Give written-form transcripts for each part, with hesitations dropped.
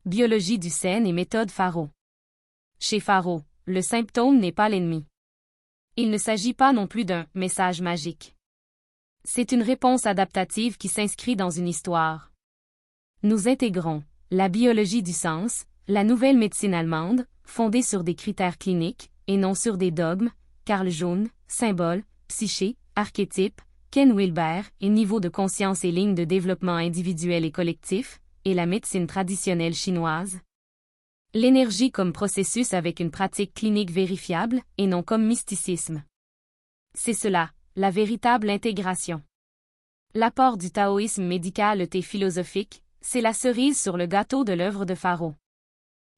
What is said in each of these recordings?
Biologie du SEN et méthode Faro. Chez Faro, le symptôme n'est pas l'ennemi. Il ne s'agit pas non plus d'un « message magique ». C'est une réponse adaptative qui s'inscrit dans une histoire. Nous intégrons la biologie du sens, la nouvelle médecine allemande, fondée sur des critères cliniques, et non sur des dogmes, Carl Jung, symbole, psyché, archétype, Ken Wilber, et niveau de conscience et lignes de développement individuel et collectif, et la médecine traditionnelle chinoise. L'énergie comme processus avec une pratique clinique vérifiable, et non comme mysticisme. C'est cela, la véritable intégration. L'apport du taoïsme médical et philosophique, c'est la cerise sur le gâteau de l'œuvre de Faro.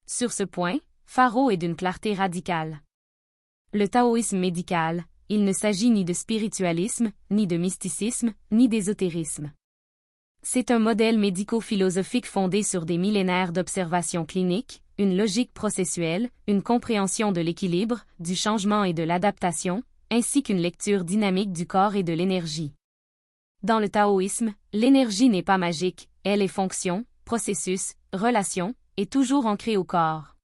Sur ce point, Faro est d'une clarté radicale. Le taoïsme médical, il ne s'agit ni de spiritualisme, ni de mysticisme, ni d'ésotérisme. C'est un modèle médico-philosophique fondé sur des millénaires d'observations cliniques, une logique processuelle, une compréhension de l'équilibre, du changement et de l'adaptation, ainsi qu'une lecture dynamique du corps et de l'énergie. Dans le taoïsme, l'énergie n'est pas magique, elle est fonction, processus, relation, et toujours ancrée au corps.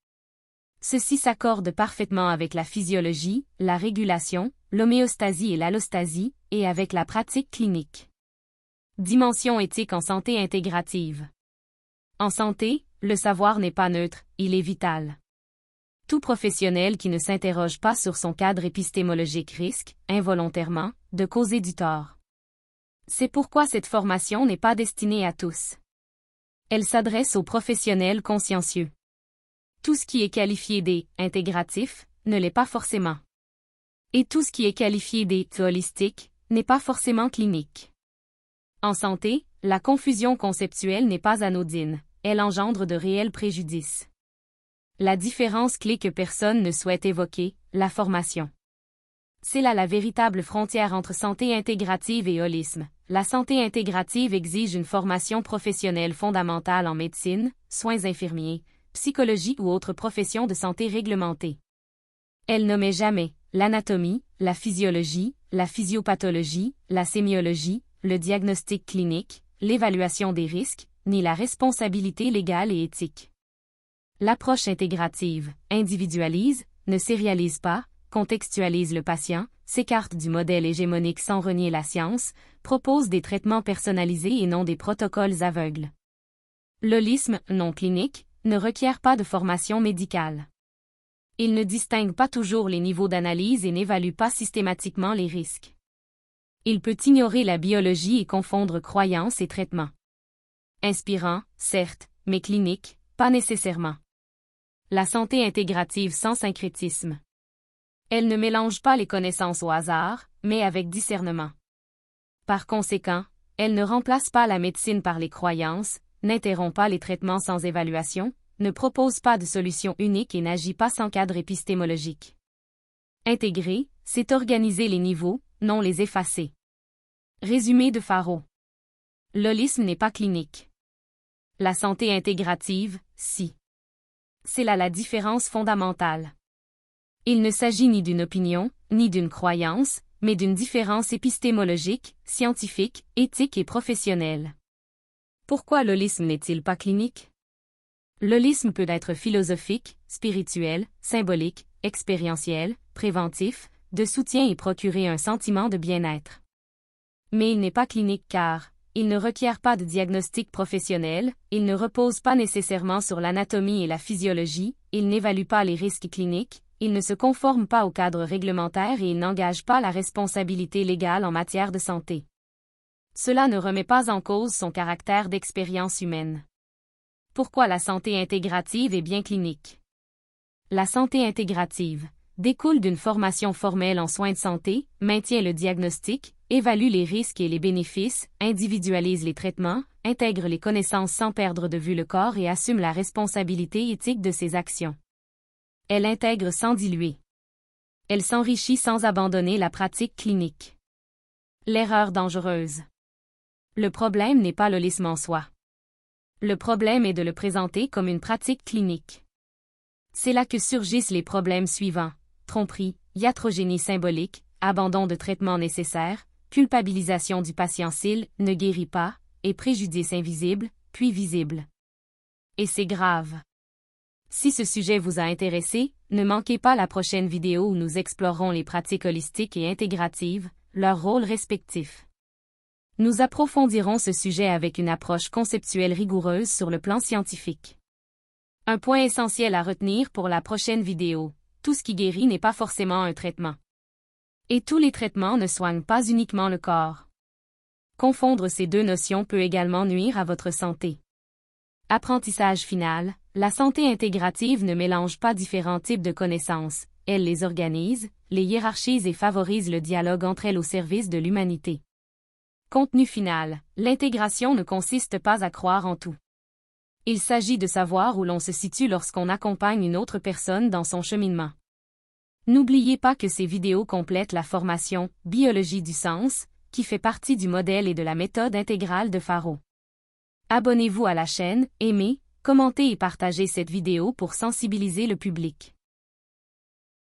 Ceci s'accorde parfaitement avec la physiologie, la régulation, l'homéostasie et l'allostasie, et avec la pratique clinique. Dimension éthique en santé intégrative. En santé, le savoir n'est pas neutre, il est vital. Tout professionnel qui ne s'interroge pas sur son cadre épistémologique risque, involontairement, de causer du tort. C'est pourquoi cette formation n'est pas destinée à tous. Elle s'adresse aux professionnels consciencieux. Tout ce qui est qualifié des « intégratifs » ne l'est pas forcément. Et tout ce qui est qualifié des « holistiques » n'est pas forcément clinique. En santé, la confusion conceptuelle n'est pas anodine, elle engendre de réels préjudices. La différence clé que personne ne souhaite évoquer, la formation. C'est là la véritable frontière entre santé intégrative et holisme. La santé intégrative exige une formation professionnelle fondamentale en médecine, soins infirmiers, psychologie ou autres professions de santé réglementées. Elle nommait jamais l'anatomie, la physiologie, la physiopathologie, la sémiologie, le diagnostic clinique, l'évaluation des risques, ni la responsabilité légale et éthique. L'approche intégrative individualise, ne sérialise pas, contextualise le patient, s'écarte du modèle hégémonique sans renier la science, propose des traitements personnalisés et non des protocoles aveugles. L'holisme non clinique ne requiert pas de formation médicale. Il ne distingue pas toujours les niveaux d'analyse et n'évalue pas systématiquement les risques. Il peut ignorer la biologie et confondre croyance et traitement. Inspirant, certes, mais clinique, pas nécessairement. La santé intégrative sans syncrétisme. Elle ne mélange pas les connaissances au hasard, mais avec discernement. Par conséquent, elle ne remplace pas la médecine par les croyances, n'interrompt pas les traitements sans évaluation, ne propose pas de solution unique et n'agit pas sans cadre épistémologique. Intégrer, c'est organiser les niveaux, non les effacer. Résumé de Faro. L'holisme n'est pas clinique. La santé intégrative, si. C'est là la différence fondamentale. Il ne s'agit ni d'une opinion, ni d'une croyance, mais d'une différence épistémologique, scientifique, éthique et professionnelle. Pourquoi l'holisme n'est-il pas clinique? L'holisme peut être philosophique, spirituel, symbolique, expérientiel, préventif, de soutien et procurer un sentiment de bien-être. Mais il n'est pas clinique car il ne requiert pas de diagnostic professionnel, il ne repose pas nécessairement sur l'anatomie et la physiologie, il n'évalue pas les risques cliniques, il ne se conforme pas au cadre réglementaire et il n'engage pas la responsabilité légale en matière de santé. Cela ne remet pas en cause son caractère d'expérience humaine. Pourquoi la santé intégrative est bien clinique? La santé intégrative découle d'une formation formelle en soins de santé, maintient le diagnostic, évalue les risques et les bénéfices, individualise les traitements, intègre les connaissances sans perdre de vue le corps et assume la responsabilité éthique de ses actions. Elle intègre sans diluer. Elle s'enrichit sans abandonner la pratique clinique. L'erreur dangereuse. Le problème n'est pas l'holisme en soi. Le problème est de le présenter comme une pratique clinique. C'est là que surgissent les problèmes suivants: tromperie, iatrogénie symbolique, abandon de traitement nécessaire, culpabilisation du patient s'il ne guérit pas, et préjudice invisible, puis visible. Et c'est grave. Si ce sujet vous a intéressé, ne manquez pas la prochaine vidéo où nous explorerons les pratiques holistiques et intégratives, leurs rôles respectifs. Nous approfondirons ce sujet avec une approche conceptuelle rigoureuse sur le plan scientifique. Un point essentiel à retenir pour la prochaine vidéo, tout ce qui guérit n'est pas forcément un traitement. Et tous les traitements ne soignent pas uniquement le corps. Confondre ces deux notions peut également nuire à votre santé. Apprentissage final, la santé intégrative ne mélange pas différents types de connaissances, elle les organise, les hiérarchise et favorise le dialogue entre elles au service de l'humanité. Contenu final, l'intégration ne consiste pas à croire en tout. Il s'agit de savoir où l'on se situe lorsqu'on accompagne une autre personne dans son cheminement. N'oubliez pas que ces vidéos complètent la formation « Biologie du sens » qui fait partie du modèle et de la méthode intégrale de Faro. Abonnez-vous à la chaîne, aimez, commentez et partagez cette vidéo pour sensibiliser le public.